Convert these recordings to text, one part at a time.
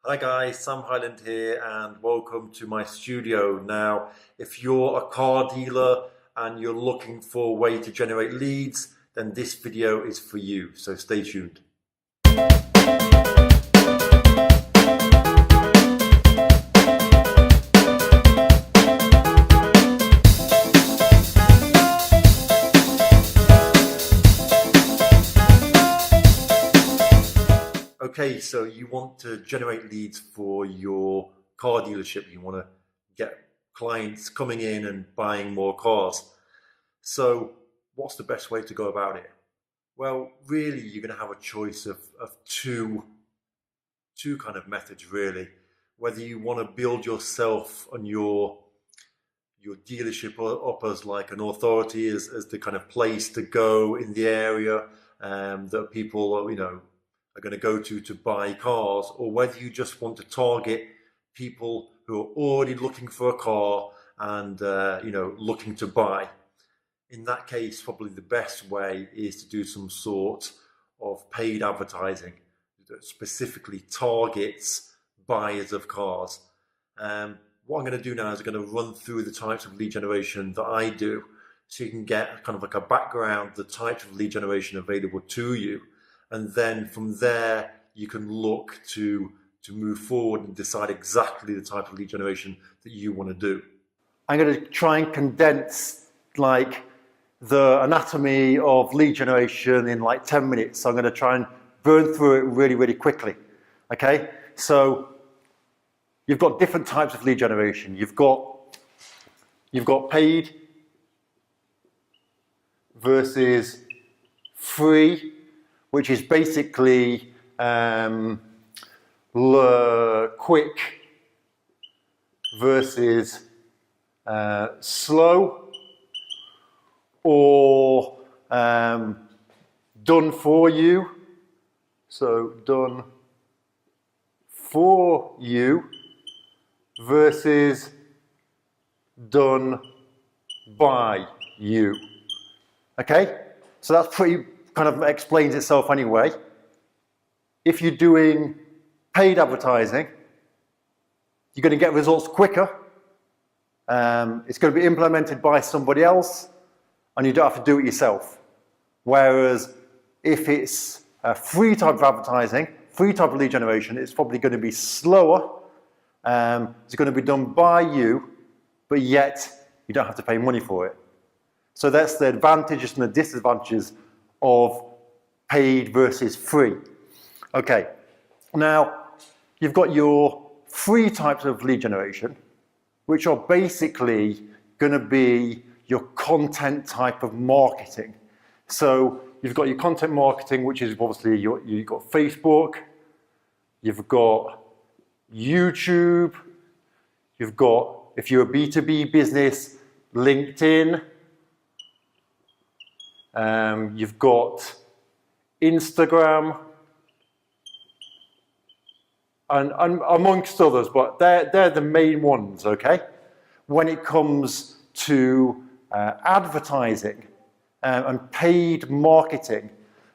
Hi guys, Sam Highland here and welcome to my studio. Now, if you're a car dealer and you're looking for a way to generate leads, then this video is for you, so stay tuned. Okay, so you want to generate leads for your car dealership. You want to get clients coming in and buying more cars. So what's the best way to go about it? Well, really, you're going to have a choice of two kind of methods, really. Whether you want to build yourself and your dealership up as like an authority, as the kind of place to go in the area that people are going to go to buy cars, or whether you just want to target people who are already looking for a car and looking to buy. In that case, probably the best way is to do some sort of paid advertising that specifically targets buyers of cars. What I'm going to do now is I'm going to run through the types of lead generation that I do, so you can get kind of like a background, the types of lead generation available to you. And then from there, you can look to move forward and decide exactly the type of lead generation that you want to do. I'm going to try and condense like the anatomy of lead generation in like 10 minutes. So I'm going to try and burn through it really, really quickly. Okay, so you've got different types of lead generation. You've got paid versus free, which is basically quick versus slow, or done for you. So done for you versus done by you. Okay, so that's pretty kind of explains itself anyway. If you're doing paid advertising, you're going to get results quicker. It's going to be implemented by somebody else and you don't have to do it yourself. Whereas if it's a free type of advertising, free type of lead generation, it's probably going to be slower. It's going to be done by you, but yet you don't have to pay money for it. So that's the advantages and the disadvantages of paid versus free. Okay, now you've got your free types of lead generation, which are basically going to be your content type of marketing. So you've got your content marketing, which is obviously you've got Facebook, you've got YouTube, you've got, if you're a B2B business, LinkedIn, you've got Instagram, and amongst others, but they're the main ones, okay? When it comes to advertising and paid marketing,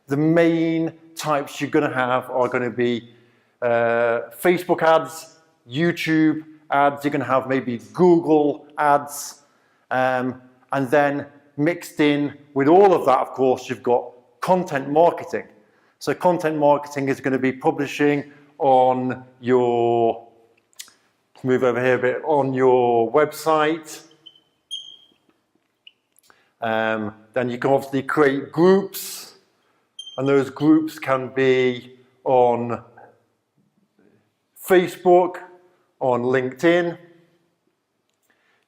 the main types you're going to have are going to be Facebook ads, YouTube ads, you're going to have maybe Google ads, and then mixed in with all of that, of course, you've got content marketing. So content marketing is going to be publishing on your, move over here a bit, on your website. Then you can obviously create groups, and those groups can be on Facebook, on LinkedIn.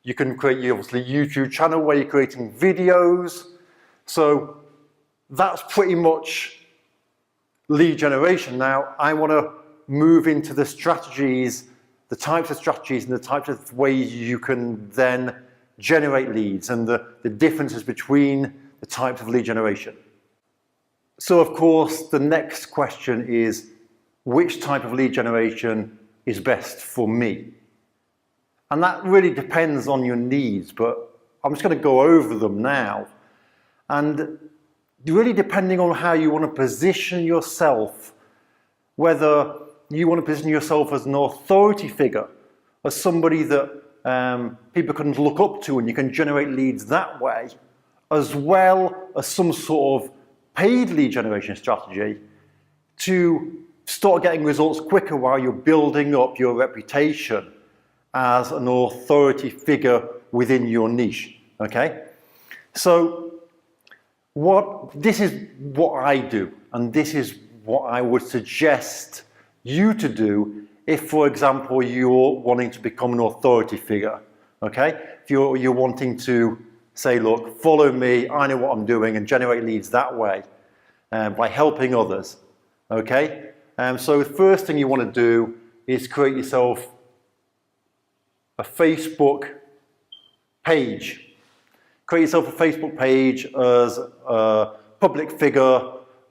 You can create your obviously YouTube channel where you're creating videos. So that's pretty much lead generation. Now I want to move into the strategies, the types of strategies and the types of ways you can then generate leads and the differences between the types of lead generation. So of course the next question is, which type of lead generation is best for me? And that really depends on your needs, but I'm just going to go over them now. And really depending on how you want to position yourself, whether you want to position yourself as an authority figure, as somebody that people can look up to, and you can generate leads that way, as well as some sort of paid lead generation strategy to start getting results quicker while you're building up your reputation as an authority figure within your niche, okay? So this is what I do, and this is what I would suggest you to do if, for example, you're wanting to become an authority figure, okay? If you're wanting to say, look, follow me, I know what I'm doing, and generate leads that way by helping others, okay? So the first thing you want to do is create yourself a Facebook page. Create yourself a Facebook page as a public figure,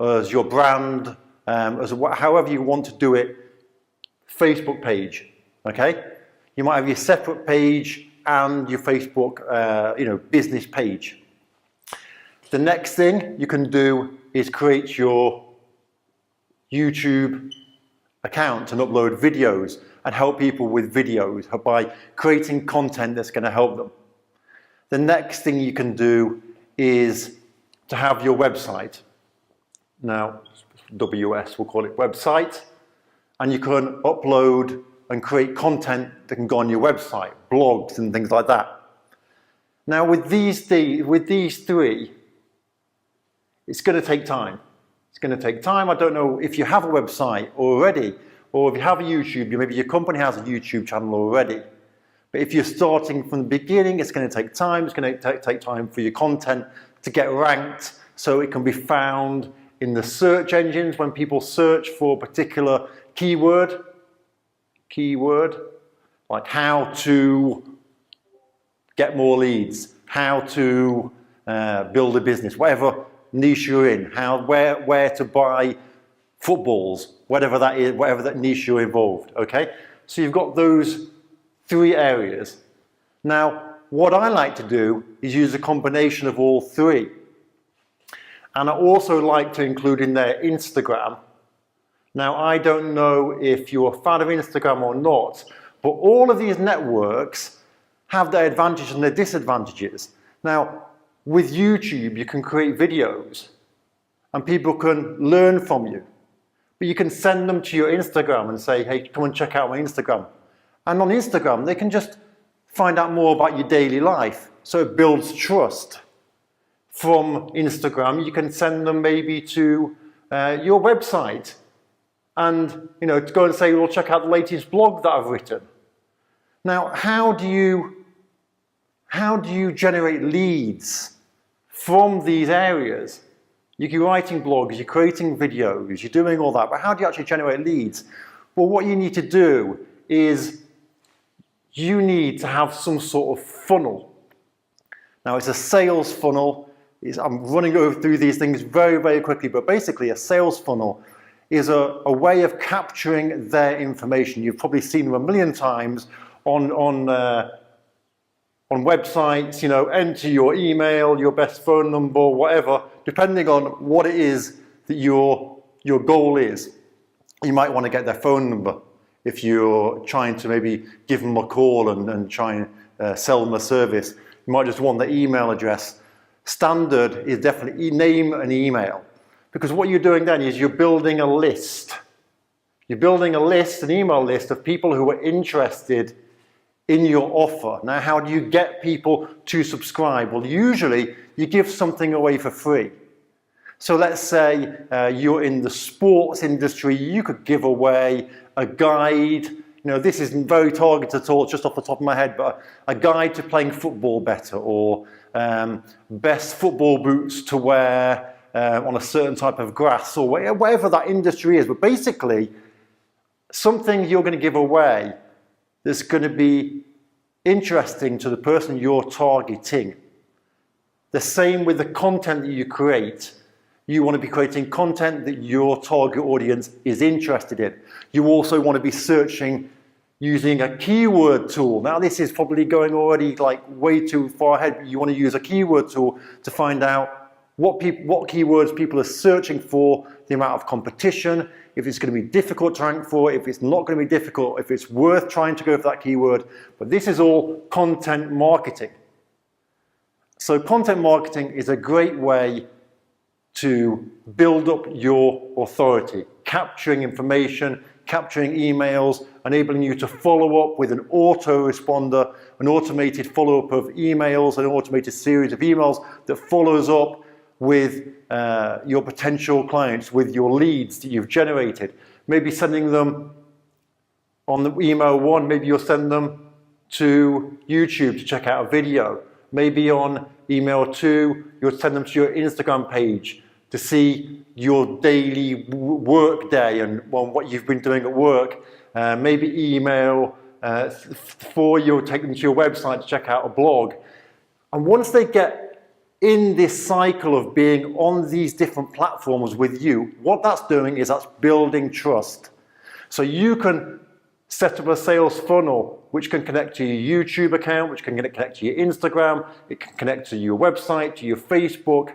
as your brand, however you want to do it, Facebook page, okay? You might have your separate page and your Facebook, business page. The next thing you can do is create your YouTube account and upload videos and help people with videos by creating content that's going to help them. The next thing you can do is to have your website. Now, WS, we'll call it website, and you can upload and create content that can go on your website, blogs and things like that. Now, with these three, it's going to take time. It's going to take time. I don't know if you have a website already, or if you have a YouTube, maybe your company has a YouTube channel already. But if you're starting from the beginning, it's going to take time. It's going to take time for your content to get ranked so it can be found in the search engines when people search for a particular keyword, like how to get more leads, how to build a business, whatever niche you're in, where to buy footballs, whatever that is, whatever that niche you're involved, okay? So you've got those three areas. Now, what I like to do is use a combination of all three. And I also like to include in there Instagram. Now, I don't know if you're a fan of Instagram or not, but all of these networks have their advantages and their disadvantages. Now, with YouTube, you can create videos and people can learn from you. But you can send them to your Instagram and say, hey, come and check out my Instagram. And on Instagram, they can just find out more about your daily life. So it builds trust. From Instagram, you can send them maybe to your website and to go and say, well, check out the latest blog that I've written. Now, how do you generate leads from these areas? You're writing blogs, you're creating videos, you're doing all that, but how do you actually generate leads? Well, what you need to do is you need to have some sort of funnel. Now, it's a sales funnel. I'm running through these things very, very quickly, but basically a sales funnel is a way of capturing their information. You've probably seen them a million times on websites, enter your email, your best phone number, whatever, depending on what it is that your goal is. You might want to get their phone number if you're trying to maybe give them a call and try and sell them a service. You might just want their email address. Standard is definitely name and email, because what you're doing then is you're building a list. You're building a list, an email list of people who are interested in your offer. Now, how do you get people to subscribe? Well, usually you give something away for free. So let's say you're in the sports industry, you could give away a guide. This isn't very targeted at all, just off the top of my head, but a guide to playing football better, or best football boots to wear on a certain type of grass, or whatever that industry is. But basically, something you're going to give away that's going to be interesting to the person you're targeting. The same with the content that you create. You want to be creating content that your target audience is interested in. You also want to be searching using a keyword tool. Now, this is probably going already like way too far ahead. You want to use a keyword tool to find out what keywords people are searching for, the amount of competition, if it's going to be difficult to rank for, if it's not going to be difficult, if it's worth trying to go for that keyword. But this is all content marketing. So content marketing is a great way to build up your authority, capturing information, capturing emails, enabling you to follow up with an autoresponder, an automated follow-up of emails, an automated series of emails that follows up with your potential clients, with your leads that you've generated. Maybe sending them on the email one, maybe you'll send them to YouTube to check out a video. Maybe on email two, you'll send them to your Instagram page to see your daily work day and what you've been doing at work. Maybe email four, you'll take them to your website to check out a blog. And once they get in this cycle of being on these different platforms with you, what that's doing is that's building trust. So you can set up a sales funnel which can connect to your YouTube account, which can connect to your Instagram, it can connect to your website, to your Facebook,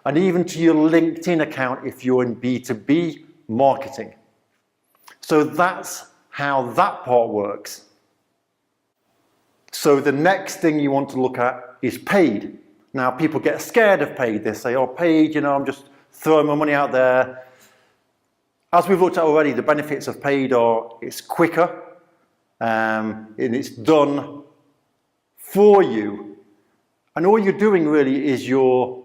and even to your LinkedIn account if you're in B2B marketing. So that's how that part works. So the next thing you want to look at is paid. Now people get scared of paid. They say, oh, paid, I'm just throwing my money out there. As we've looked at already, the benefits of paid are it's quicker and it's done for you. And all you're doing really is you're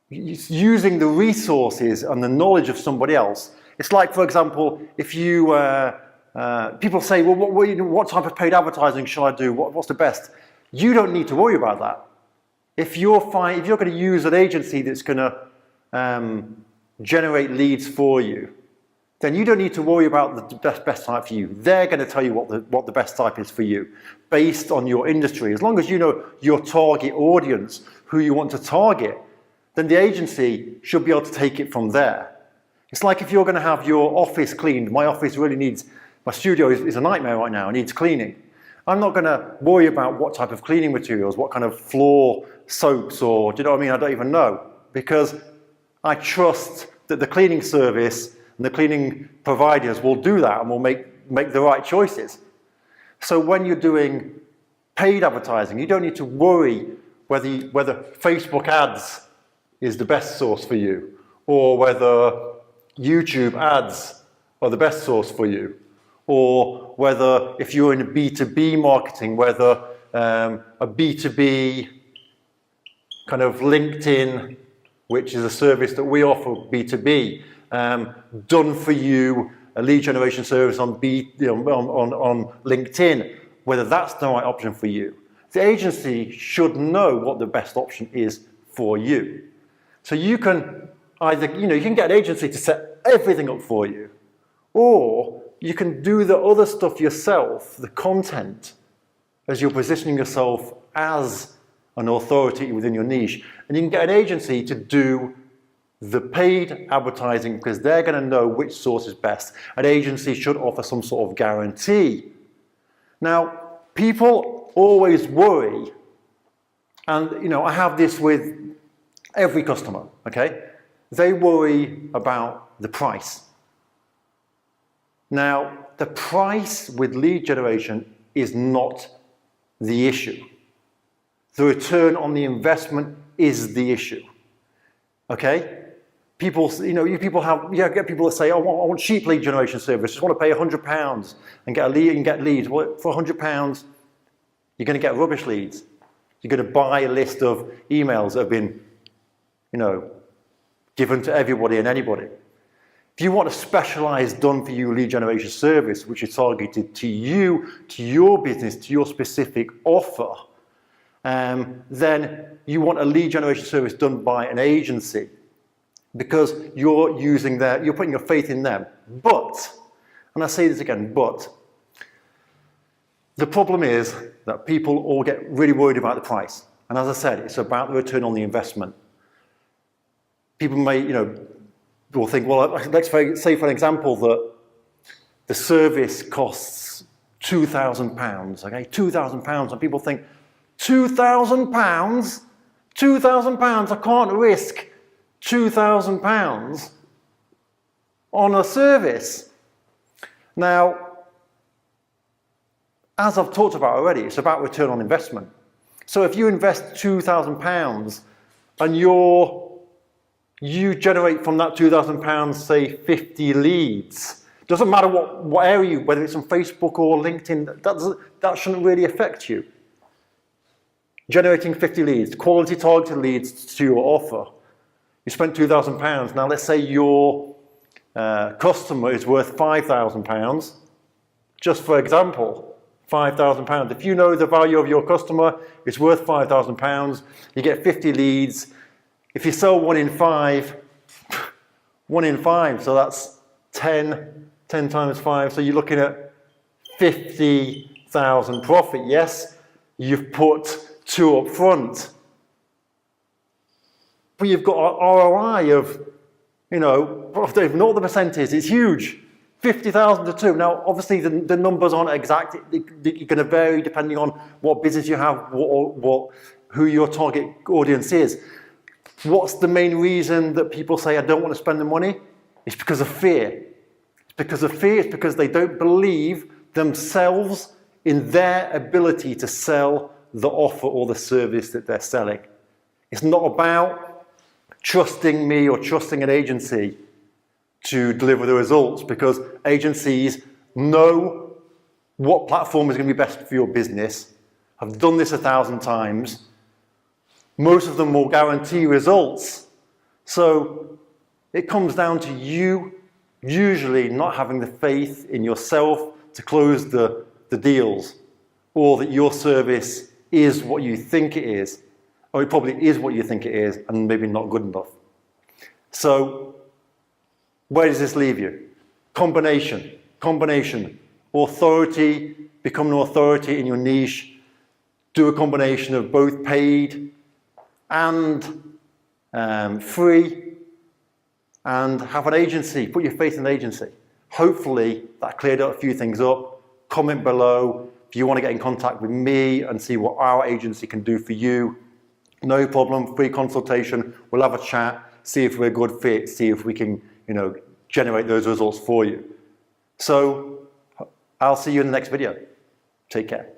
using the resources and the knowledge of somebody else. It's like, for example, if you, people say, well, what type of paid advertising shall I do? What's the best? You don't need to worry about that. If you're going to use an agency that's going to generate leads for you, then you don't need to worry about the best type for you. They're going to tell you what the best type is for you based on your industry. As long as you know your target audience, who you want to target, then the agency should be able to take it from there. It's like if you're going to have your office cleaned. My studio is a nightmare right now, it needs cleaning. I'm not going to worry about what type of cleaning materials, what kind of floor soaps, or do you know what I mean? I don't even know, because I trust that the cleaning service and the cleaning providers will do that and will make the right choices. So when you're doing paid advertising, you don't need to worry whether Facebook ads is the best source for you, or whether YouTube ads are the best source for you, or whether if you're in B2B marketing, whether a B2B kind of LinkedIn, which is a service that we offer B2B, done for you, a lead generation service on LinkedIn, whether that's the right option for you. The agency should know what the best option is for you. So you can either, you can get an agency to set everything up for you, or you can do the other stuff yourself, the content, as you're positioning yourself as an authority within your niche. And you can get an agency to do the paid advertising because they're going to know which source is best. An agency should offer some sort of guarantee. Now, people always worry, and I have this with every customer, okay? They worry about the price. Now, the price with lead generation is not the issue. The return on the investment is the issue. Okay? People, get people that say, oh, I want cheap lead generation service. Just want to pay £100 and get a lead and get leads. Well, for £100, you're going to get rubbish leads. You're going to buy a list of emails that have been, given to everybody and anybody. If you want a specialized done-for-you lead generation service, which is targeted to you, to your business, to your specific offer, then you want a lead generation service done by an agency because you're putting your faith in them. But, and I say this again, but, the problem is that people all get really worried about the price. And as I said, it's about the return on the investment. People may, will think, well, let's say for an example that the service costs £2,000, okay, £2,000, and people think, £2,000? £2,000, I can't risk £2,000 on a service. Now, as I've talked about already, it's about return on investment. So if you invest £2,000 and you generate from that £2,000, say 50 leads, doesn't matter what area, whether it's on Facebook or LinkedIn, that shouldn't really affect you. Generating 50 leads, quality targeted leads to your offer. You spent £2,000. Now let's say your customer is worth £5,000. Just for example, £5,000. If you know the value of your customer, it's worth £5,000. You get 50 leads. If you sell 1 in 5, 1 in 5, so that's 10 times 5. So you're looking at 50,000 profit. Yes, you've put 2 up front, but you've got an ROI of, I don't even know what the percent is. It's huge. 50,000 to 2. Now, obviously, the numbers aren't exact. You're going to vary depending on what business you have, who your target audience is. What's the main reason that people say, I don't want to spend the money? It's because of fear. It's because of fear. It's because they don't believe themselves in their ability to sell the offer or the service that they're selling. It's not about trusting me or trusting an agency to deliver the results, because agencies know what platform is going to be best for your business, have done this 1,000 times. Most of them will guarantee results. So it comes down to you usually not having the faith in yourself to close the deals, or that your service is what you think it is, or it probably is what you think it is and maybe not good enough. So where does this leave you? Combination, authority, become an authority in your niche, do a combination of both paid and free, and have an agency, put your faith in an agency. Hopefully that cleared up a few things up. Comment below if you want to get in contact with me and see what our agency can do for you. No problem, free consultation. We'll have a chat, see if we're a good fit, see if we can, generate those results for you. So I'll see you in the next video. Take care.